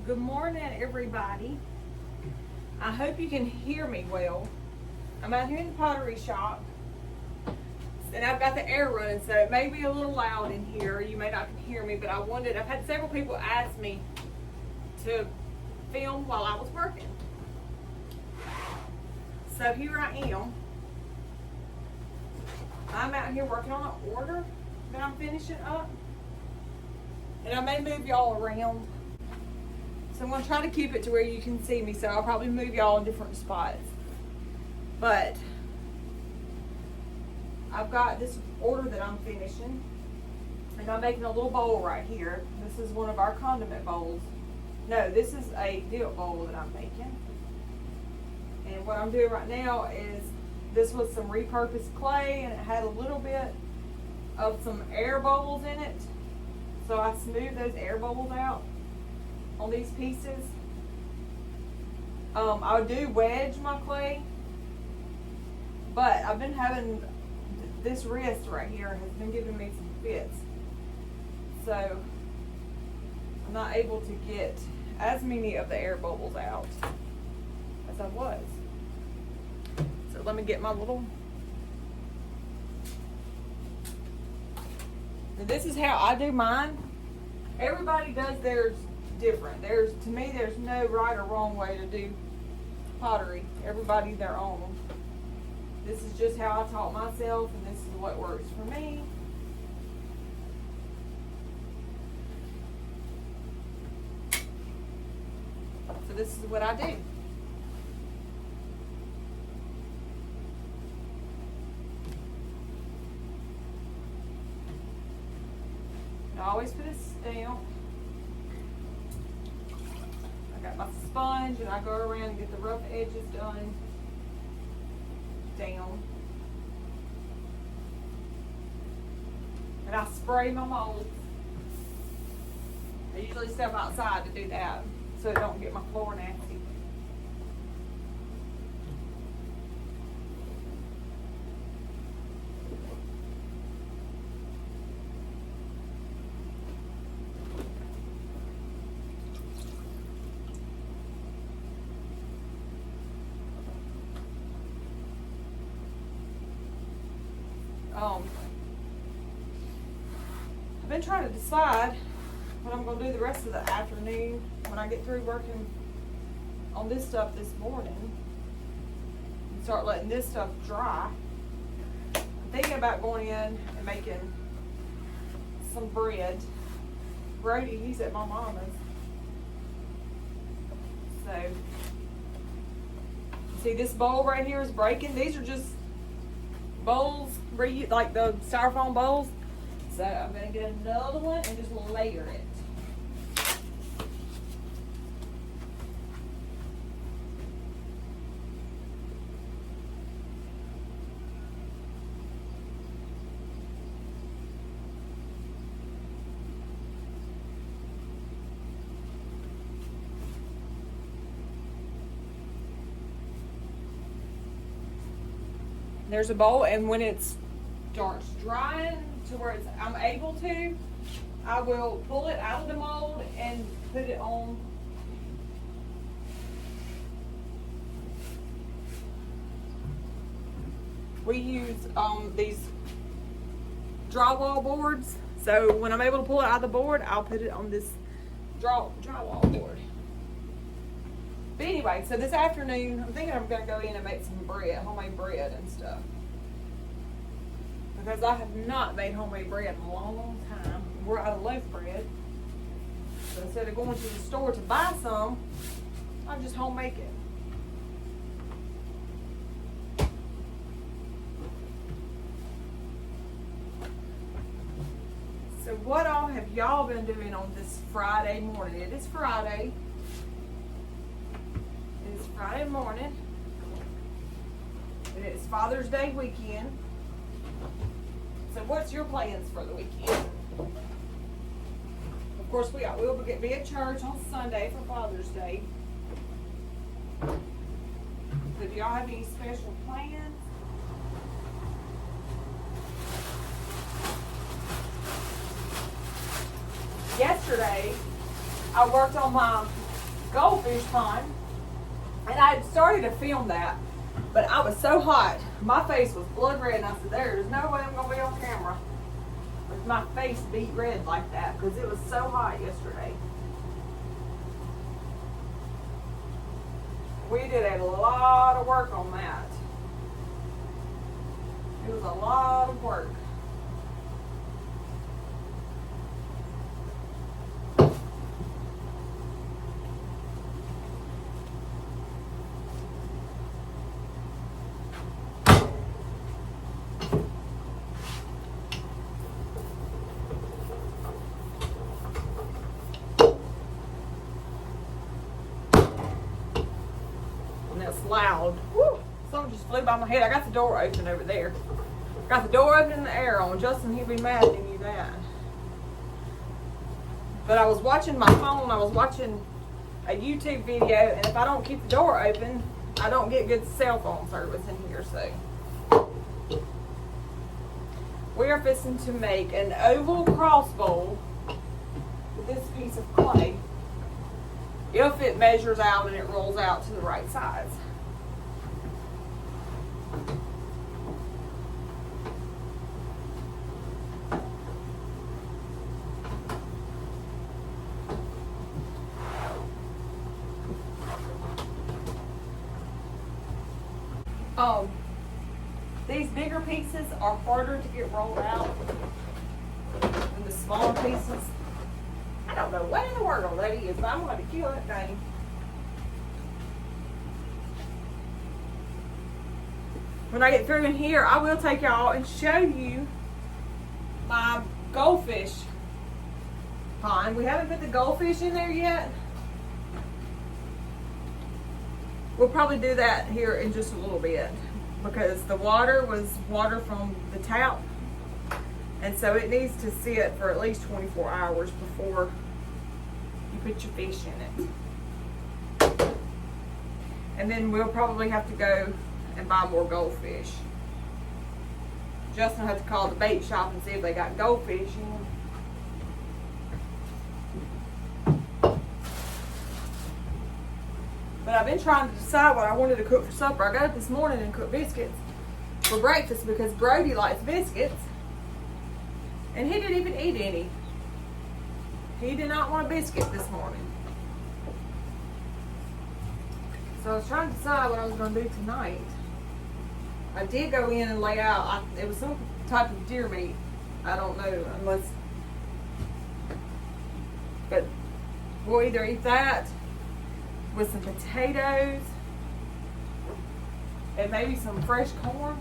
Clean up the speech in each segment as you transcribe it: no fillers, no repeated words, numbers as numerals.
Good morning, everybody. I hope you can hear me well. I'm out here in the pottery shop, and I've got the air running, so it may be a little loud in here. You may not can hear me, but I've had several people ask me to film while I was working. So here I am. I'm out here working on an order that I'm finishing up. And I may move y'all around. So I'm going to try to keep it to where you can see me. So I'll probably move y'all in different spots. But I've got this order that I'm finishing. And I'm making a little bowl right here. This is one of our condiment bowls. No, this is a dip bowl that I'm making. And what I'm doing right now is, this was some repurposed clay, and it had a little bit of some air bubbles in it. So I smoothed those air bubbles out on these pieces. I do wedge my clay, but I've been having this wrist right here has been giving me some fits. So I'm not able to get as many of the air bubbles out as I was. So let me get my little. And this is how I do mine. Everybody does theirs different. To me, there's no right or wrong way to do pottery. Everybody their own. This is just how I taught myself, and this is what works for me. So this is what I do. I always put a stamp. I got my sponge, and I go around and get the rough edges done down. And I spray my molds. I usually step outside to do that so it don't get my floor nasty. I've been trying to decide what I'm going to do the rest of the afternoon when I get through working on this stuff this morning and start letting this stuff dry. I'm thinking about going in and making some bread. Brody, he's at my mama's. So, see, this bowl right here is breaking. These are just bowls, like the styrofoam bowls. So I'm going to get another one and just layer it. There's a bowl, and when it starts drying to where I'm able to, I will pull it out of the mold and put it on. We use these drywall boards, so when I'm able to pull it out of the board, I'll put it on this drywall board. But anyway, so this afternoon, I'm thinking I'm going to go in and make some bread, homemade bread and stuff. Because I have not made homemade bread in a long, long time. We're out of loaf bread. So instead of going to the store to buy some, I just home make it. So what all have y'all been doing on this Friday morning? It is Friday. It is Friday morning. And it's Father's Day weekend. So what's your plans for the weekend? Of course, we'll be at church on Sunday for Father's Day. So do y'all have any special plans? Yesterday, I worked on my goldfish pond. And I had started to film that, but I was so hot. My face was blood red, and I said, there's no way I'm going to be on camera with my face beat red like that, because it was so hot yesterday. We did a lot of work on that. It was a lot of work. Loud. Woo! Something just flew by my head. I got the door open over there. Got the door open and the air on. Justin, he'd be mad if he knew that. But I was watching my phone. I was watching a YouTube video, and if I don't keep the door open, I don't get good cell phone service in here. So we are fixing to make an oval cross bowl with this piece of clay, if it measures out and it rolls out to the right size. These bigger pieces are harder to get rolled out than the smaller pieces. I don't know what in the world that is, but I'm going to kill that thing. When I get through in here, I will take y'all and show you my goldfish pond. We haven't put the goldfish in there yet. We'll probably do that here in just a little bit, because the water was water from the tap, and so it needs to sit for at least 24 hours before you put your fish in it. And then we'll probably have to go and buy more goldfish. Justin will have to call the bait shop and see if they got goldfish in. But I've been trying to decide what I wanted to cook for supper. I got up this morning and cooked biscuits for breakfast because Brody likes biscuits. And he didn't even eat any. He did not want a biscuit this morning. So I was trying to decide what I was going to do tonight. I did go in and lay out, it was some type of deer meat. I don't know, unless, but we'll either eat that with some potatoes and maybe some fresh corn.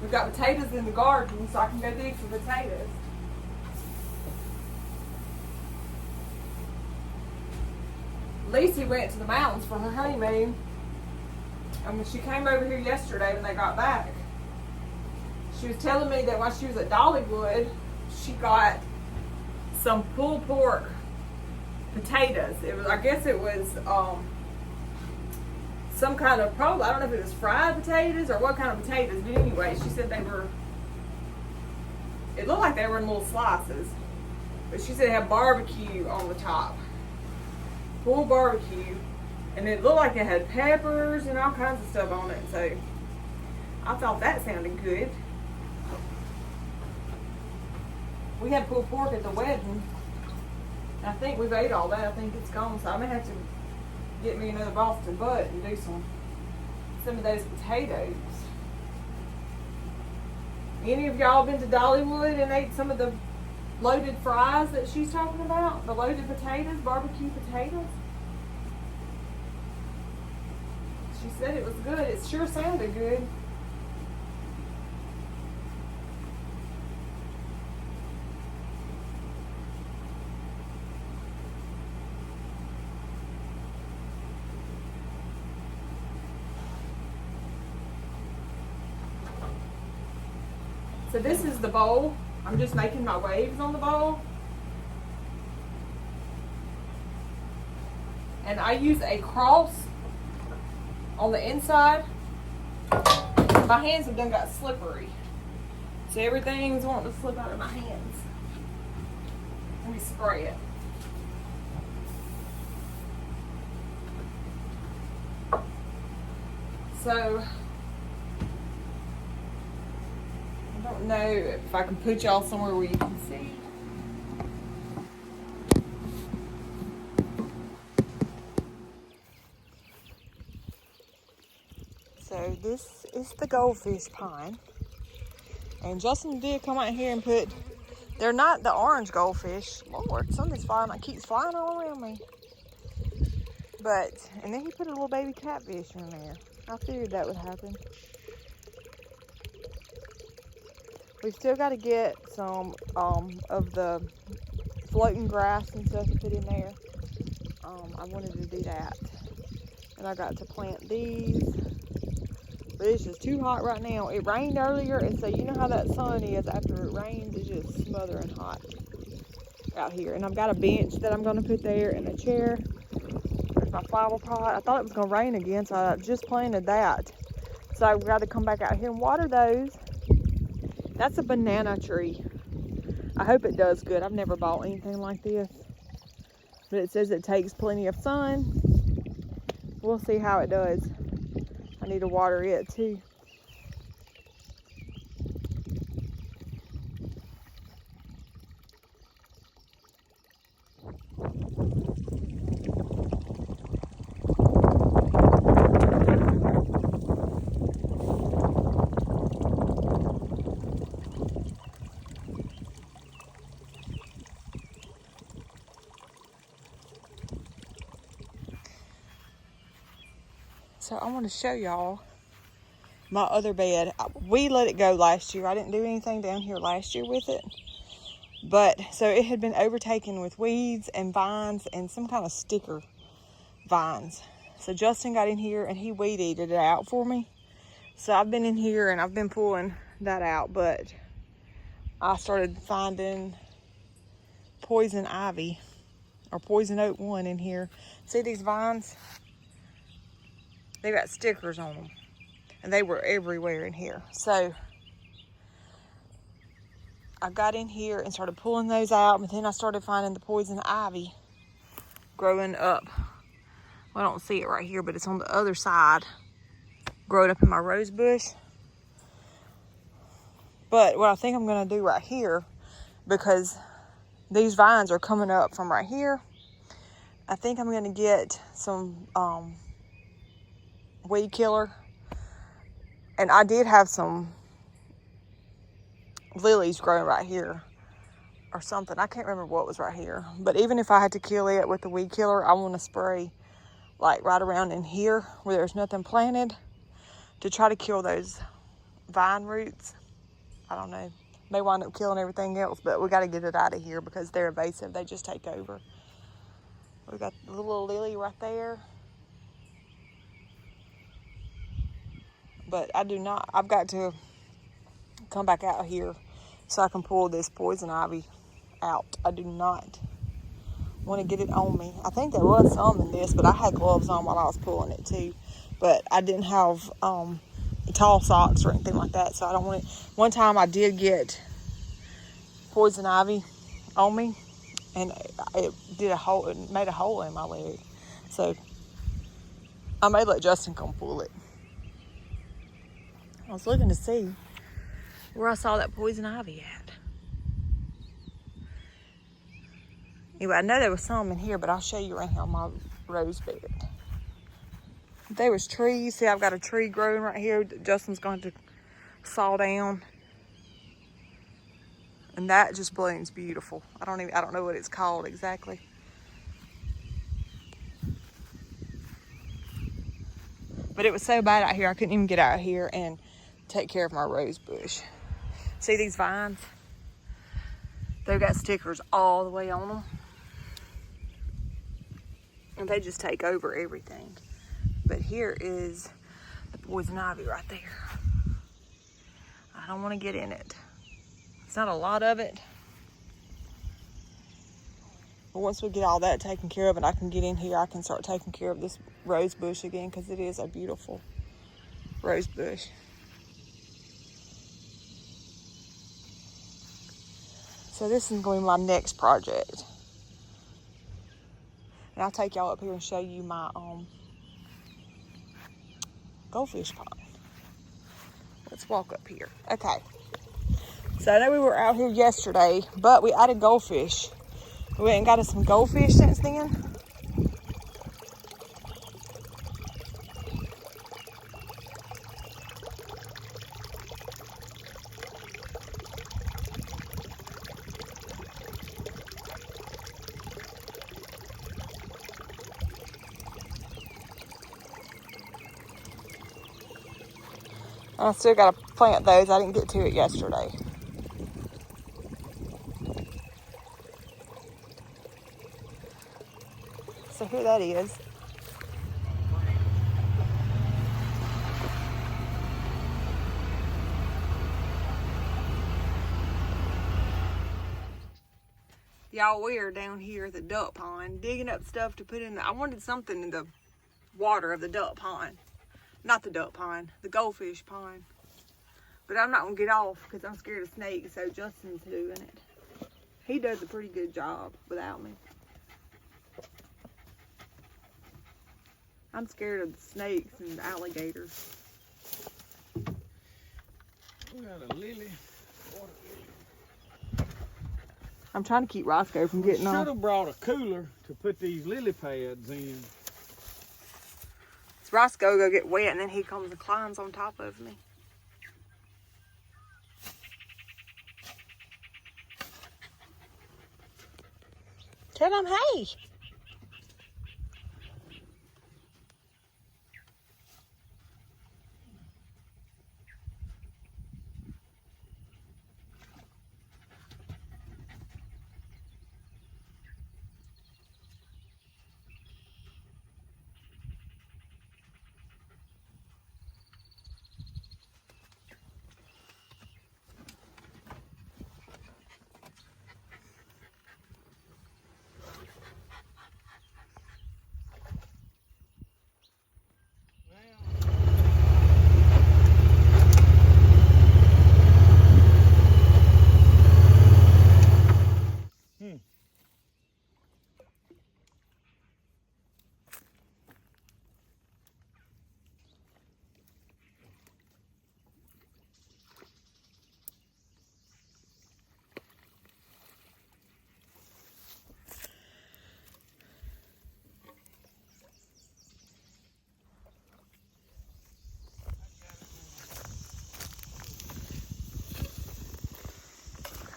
We've got potatoes in the garden, so I can go dig some potatoes. Lacey went to the mountains for her honeymoon, and when she came over here yesterday when they got back, she was telling me that while she was at Dollywood, she got some pulled pork potatoes. It was, I guess it was some kind of, probably, I don't know if it was fried potatoes or what kind of potatoes, but anyway, she said they were, it looked like they were in little slices, but she said it had barbecue on the top, pulled barbecue, and it looked like it had peppers and all kinds of stuff on it, so I thought that sounded good. We had pulled pork at the wedding. I think we've ate all that. I think it's gone, so I may have to get me another Boston butt and do some of those potatoes. Any of y'all been to Dollywood and ate some of the loaded fries that she's talking about? The loaded potatoes, barbecue potatoes? She said it was good. It sure sounded good. So this is the bowl. I'm just making my waves on the bowl. And I use a cross on the inside. My hands have done got slippery. So everything's wanting to slip out of my hands. Let me spray it. So I don't know if I can put y'all somewhere where you can see. So this is the goldfish pond. And Justin did come out here and put, they're not the orange goldfish. Lord, something's flying, it keeps flying all around me. But, and then he put a little baby catfish in there. I figured that would happen. We still got to get some of the floating grass and stuff to put in there. I wanted to do that. And I got to plant these. But it's just too hot right now. It rained earlier, and so you know how that sun is after it rains. It's just smothering hot out here. And I've got a bench that I'm going to put there and a chair. There's my flower pot. I thought it was going to rain again, so I just planted that. So I've got to come back out here and water those. That's a banana tree. I hope it does good. I've never bought anything like this. But it says it takes plenty of sun. We'll see how it does. I need to water it too. So I want to show y'all my other bed. We let it go last year. I didn't do anything down here last year with it. But so it had been overtaken with weeds and vines and some kind of sticker vines. So Justin got in here and he weed eated it out for me. So I've been in here and I've been pulling that out, but I started finding poison ivy or poison oak 1 in here. See these vines? They got stickers on them, and they were everywhere in here. So I got in here and started pulling those out, but then I started finding the poison ivy growing up. Well, I don't see it right here, but it's on the other side, growing up in my rose bush. But what I think I'm going to do right here, because these vines are coming up from right here, I think I'm going to get some weed killer. And I did have some lilies growing right here or something. I can't remember what was right here. But even if I had to kill it with the weed killer, I want to spray like right around in here where there's nothing planted to try to kill those vine roots. I don't know. May wind up killing everything else, but we got to get it out of here because they're invasive. They just take over. We got the little lily right there. But I've got to come back out here so I can pull this poison ivy out. I do not want to get it on me. I think there was some in this, but I had gloves on while I was pulling it too. But I didn't have tall socks or anything like that, so I don't want it. One time I did get poison ivy on me, and it made a hole in my leg. So I may let Justin come pull it. I was looking to see where I saw that poison ivy at. Anyway, I know there was some in here, but I'll show you right here on my rose bed. There was trees. See, I've got a tree growing right here that Justin's going to saw down. And that just blooms beautiful. I don't know what it's called exactly. But it was so bad out here, I couldn't even get out here and take care of my rose bush. See these vines? They've got stickers all the way on them. And they just take over everything. But here is the poison ivy right there. I don't want to get in it. It's not a lot of it. But once we get all that taken care of and I can get in here, I can start taking care of this rose bush again, because it is a beautiful rose bush. So this is going to be my next project. And I'll take y'all up here and show you my goldfish pond. Let's walk up here. Okay. So I know we were out here yesterday, but we added goldfish. We went and got us some goldfish since then. I still got to plant those. I didn't get to it yesterday. So here that is. Y'all, we are down here at the duck pond, digging up stuff to put in. I wanted something in the water of the duck pond. Not the duck pond, the goldfish pond. But I'm not going to get off because I'm scared of snakes, so Justin's doing it. He does a pretty good job without me. I'm scared of snakes and alligators. We got a lily, water lily. I'm trying to keep Roscoe from getting off. Should have brought a cooler to put these lily pads in. So Roscoe go get wet and then he comes and climbs on top of me. Tell him, hey.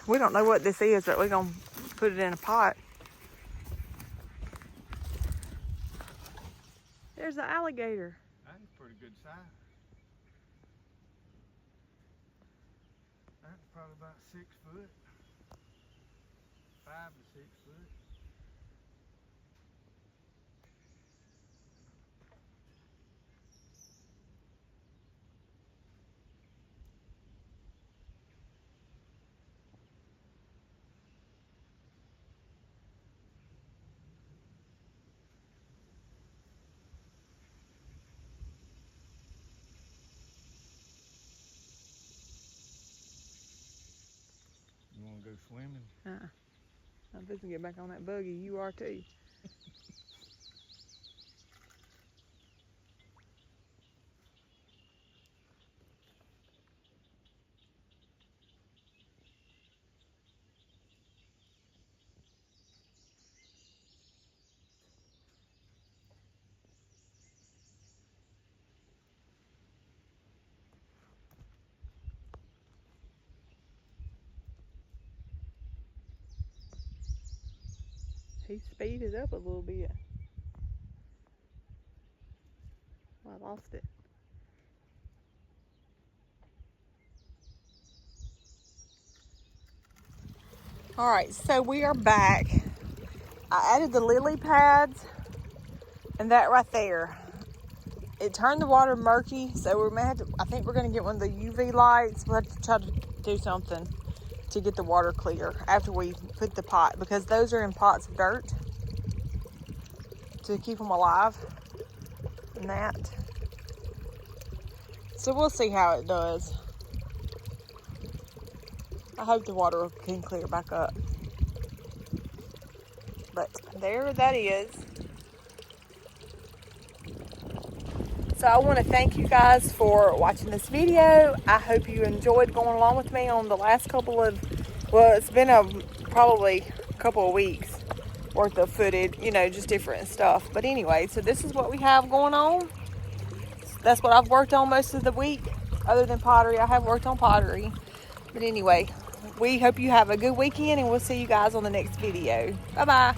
We don't know what this is, but we're going to put it in a pot. There's the alligator. That's a pretty good size. That's probably about 6 foot. 5 to 6 foot. You want to go swimming? I'm just gonna get back on that buggy. You are too. He speeded up a little bit. Well, I lost it. All right, so we are back. I added the lily pads and that right there. It turned the water murky, so we may have to, I think we're gonna get one of the UV lights. We'll have to try to do something to get the water clear after we put the pot, because those are in pots of dirt to keep them alive and that. So we'll see how it does. I hope the water can clear back up. But there that is. So I want to thank you guys for watching this video. I hope you enjoyed going along with me on the last couple of, well, it's been probably a couple of weeks worth of footage, you know, just different stuff. But anyway, so this is what we have going on. That's what I've worked on most of the week. Other than pottery, I have worked on pottery. But anyway, we hope you have a good weekend, and we'll see you guys on the next video. Bye-bye.